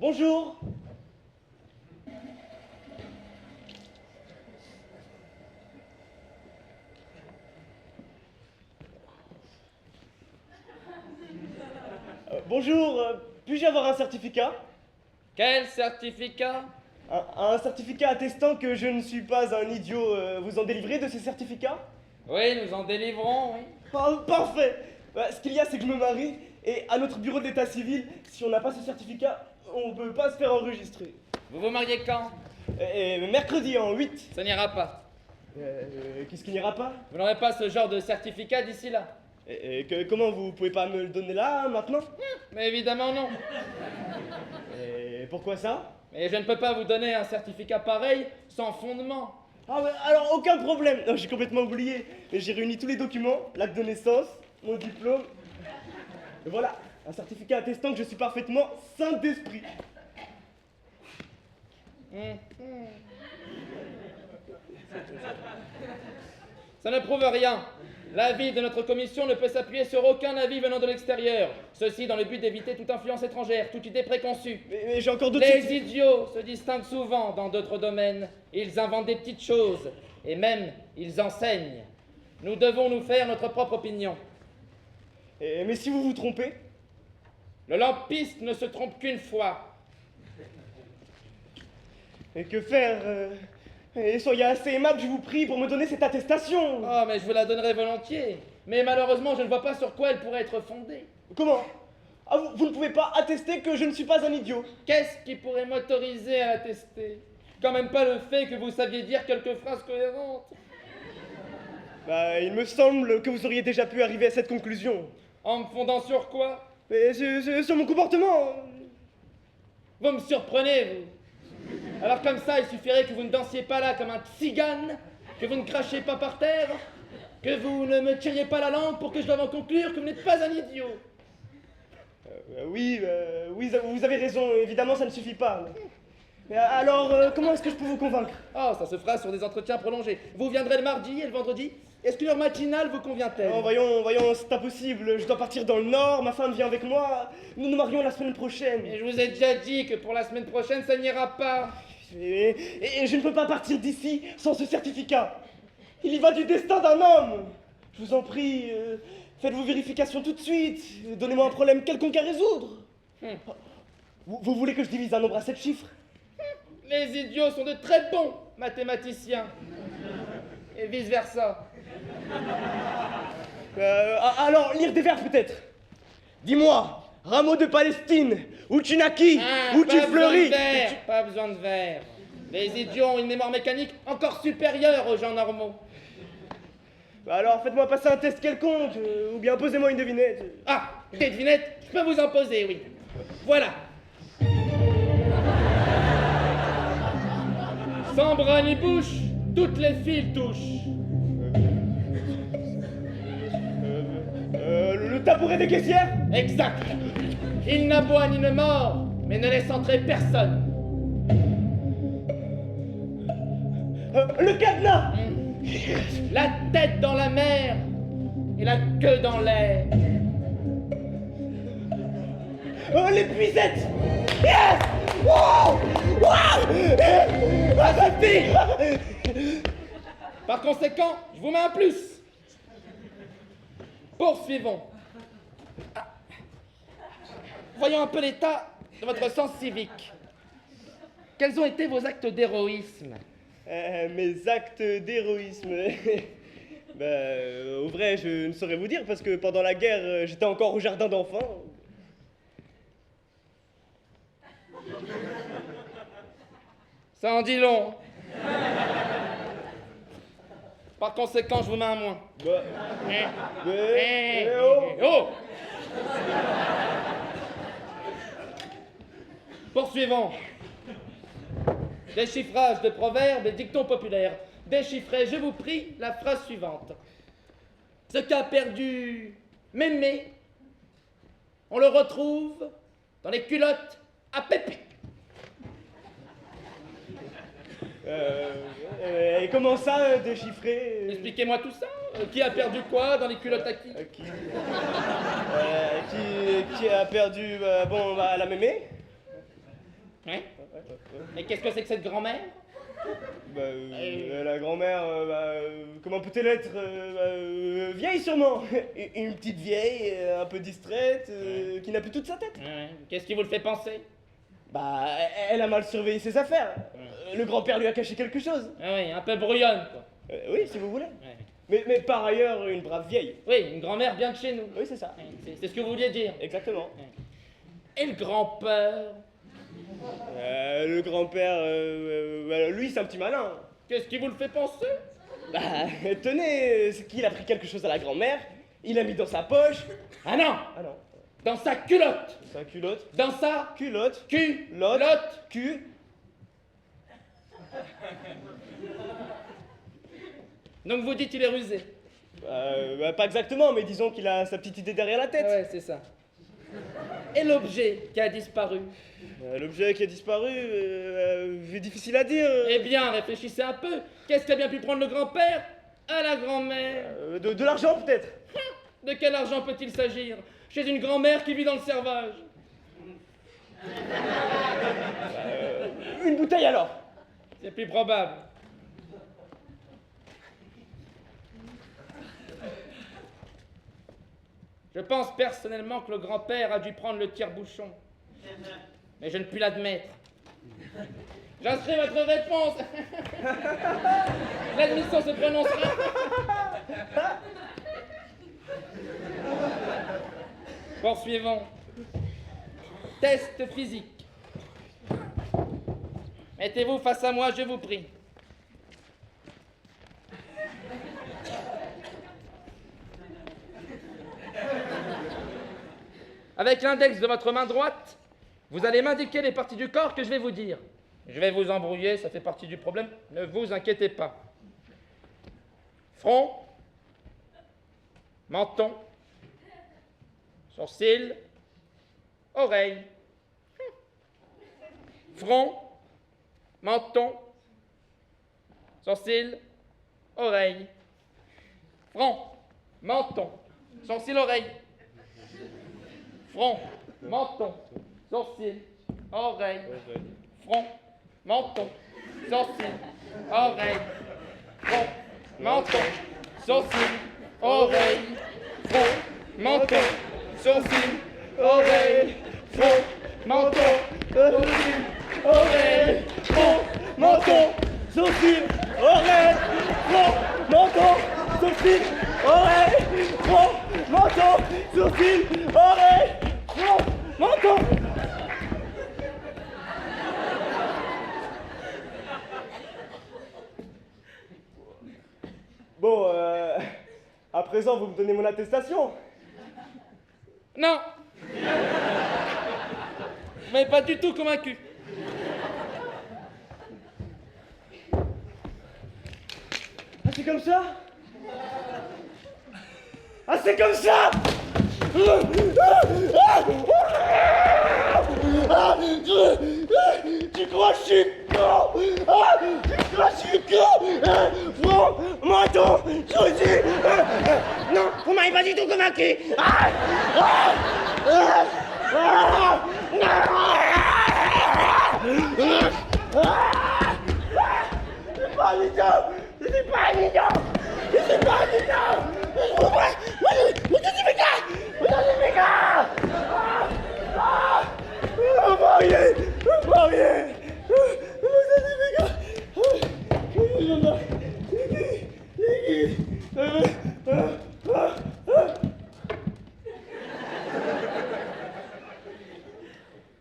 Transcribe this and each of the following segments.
Bonjour. Bonjour, puis-je avoir un certificat? Quel certificat? Un certificat attestant que je ne suis pas un idiot. Vous en délivrez de ces certificats? Oui, nous en délivrons, oui. Parfait. Ce qu'il y a, c'est que je me marie, et à notre bureau de l'état civil, si on n'a pas ce certificat, on ne peut pas se faire enregistrer. Vous vous mariez quand? Mercredi en 8. Ça n'ira pas. Qu'est-ce qui n'ira pas? Vous n'aurez pas ce genre de certificat d'ici là. Comment vous pouvez pas me le donner là, maintenant? Mais évidemment non. Et pourquoi ça? Mais je ne peux pas vous donner un certificat pareil sans fondement. Ah ouais, alors aucun problème. Non, j'ai complètement oublié. J'ai réuni tous les documents, l'acte de naissance, mon diplôme. Et voilà, un certificat attestant que je suis parfaitement saint d'esprit. Ça ne prouve rien. L'avis de notre commission ne peut s'appuyer sur aucun avis venant de l'extérieur. Ceci dans le but d'éviter toute influence étrangère, toute idée préconçue. Mais j'ai encore d'autres... Les idiots se distinguent souvent dans d'autres domaines. Ils inventent des petites choses, et même ils enseignent. Nous devons nous faire notre propre opinion. Mais si vous vous trompez? Le lampiste ne se trompe qu'une fois. Et que faire Et soyez assez aimable, je vous prie, pour me donner cette attestation. Oh, mais je vous la donnerai volontiers. Mais malheureusement, je ne vois pas sur quoi elle pourrait être fondée. Comment? Ah, vous ne pouvez pas attester que je ne suis pas un idiot? Qu'est-ce qui pourrait m'autoriser à attester? Quand même pas le fait que vous saviez dire quelques phrases cohérentes. Il me semble que vous auriez déjà pu arriver à cette conclusion. En me fondant sur quoi? Mais sur mon comportement. Vous me surprenez, vous. Alors comme ça, il suffirait que vous ne dansiez pas là comme un tzigane, que vous ne crachiez pas par terre, que vous ne me tiriez pas la langue pour que je doive en conclure que vous n'êtes pas un idiot. Oui, vous avez raison, évidemment ça ne suffit pas. Mais alors, comment est-ce que je peux vous convaincre? Oh, ça se fera sur des entretiens prolongés. Vous viendrez le mardi et le vendredi. Est-ce qu'une heure matinale vous convient-elle? Oh, voyons, c'est impossible. Je dois partir dans le nord, ma femme vient avec moi. Nous nous marions la semaine prochaine. Mais je vous ai déjà dit que pour la semaine prochaine, ça n'ira pas. Et je ne peux pas partir d'ici sans ce certificat. Il y va du destin d'un homme. Je vous en prie, faites vos vérifications tout de suite. Donnez-moi un problème quelconque à résoudre. Vous voulez que je divise un nombre à 7 chiffres? Les idiots sont de très bons mathématiciens. Et vice-versa. Alors, lire des vers peut-être. Dis-moi, rameau de Palestine, où tu naquis, où tu fleuris. Pas besoin de vers. Les idiots ont une mémoire mécanique encore supérieure aux gens normaux. Alors, faites-moi passer un test quelconque, ou bien posez-moi une devinette. Ah, des devinettes, je peux vous en poser, oui. Voilà. Sans bras ni bouche, toutes les fils touchent. Le tabouret des caissières? Exact. Il n'aboie ni ne mord, mais ne laisse entrer personne. Le cadenas? La tête dans la mer et la queue dans l'air. L'épuisette! Yes! Wow! Wow! Ça suffit! Par conséquent, je vous mets un plus. Poursuivons. Voyons un peu l'état de votre sens civique. Quels ont été vos actes d'héroïsme? Mes actes d'héroïsme. Au vrai, je ne saurais vous dire parce que pendant la guerre, j'étais encore au jardin d'enfants. Ça en dit long. Par conséquent, je vous mets un moins. Oh! Poursuivons. Déchiffrage de proverbes et dictons populaires. Déchiffrez, je vous prie, la phrase suivante. Ce qu'a perdu Mémé, on le retrouve dans les culottes à Pépé. Et comment ça, déchiffrer Expliquez-moi tout ça. Qui a perdu quoi dans les culottes à qui? Qui a perdu, la mémé? Hein? Mais qu'est-ce que c'est que cette grand-mère? La grand-mère, comment peut-elle être vieille sûrement. Une petite vieille, un peu distraite, qui n'a plus toute sa tête. Ouais. Qu'est-ce qui vous le fait penser? Elle a mal surveillé ses affaires. Le grand-père lui a caché quelque chose. Ah oui, un peu brouillonne, quoi. Oui, si vous voulez. Ouais. Mais par ailleurs, une brave vieille. Oui, une grand-mère bien de chez nous. Oui, c'est ça. Ouais, c'est ce que vous vouliez dire. Exactement. Et le grand-père? Le grand-père, lui, c'est un petit malin. Qu'est-ce qui vous le fait penser? Tenez, c'est qu'il a pris quelque chose à la grand-mère, il l'a mis dans sa poche. Ah non! Ah non, Dans sa culotte! sa culotte. Dans sa Culotte. culotte! Cul. Donc vous dites il est rusé? Pas exactement, mais disons qu'il a sa petite idée derrière la tête. Ouais, c'est ça. Et l'objet qui a disparu? L'objet qui a disparu, est difficile à dire. Eh bien, réfléchissez un peu. Qu'est-ce qu'a bien pu prendre le grand-père à la grand-mère? De l'argent peut-être. De quel argent peut-il s'agir chez une grand-mère qui vit dans le servage? Une bouteille alors. C'est plus probable. Je pense personnellement que le grand-père a dû prendre le tire-bouchon. Mais je ne puis l'admettre. J'inscris votre réponse. L'admission se prononcera. Poursuivons. Test physique. Mettez-vous face à moi, je vous prie. Avec l'index de votre main droite, vous allez m'indiquer les parties du corps que je vais vous dire. Je vais vous embrouiller, ça fait partie du problème, ne vous inquiétez pas. Front, menton, sourcils, oreilles. Front, menton, sourcils, oreilles. Front, menton, sourcils, oreilles. Front, menton, sourcils, oreilles. Front, menton, sourcils, oreilles. Front, menton, sourcils, oreilles. Front, menton, sourcils, oreilles. Front, menton, sourcils, oreilles. Front, menton, sourcils, oreilles. Front, menton, sourcils, oreilles. Front, menton, sourcils, oreilles. Front, menton. Bon, à présent, vous me donnez mon attestation. Non. Vous m'avez pas du tout convaincu. Ah, c'est comme ça? Ah, c'est comme ça? Tu crois que je suis con? Tu crois que je suis con? Front, menton, sourcils. Non, vous m'avez pas du tout convaincu. C'est pas un idiot. C'est pas un idiot. C'est pas un idiot. Vous mariez.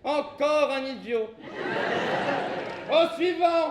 Encore un idiot. Au suivant.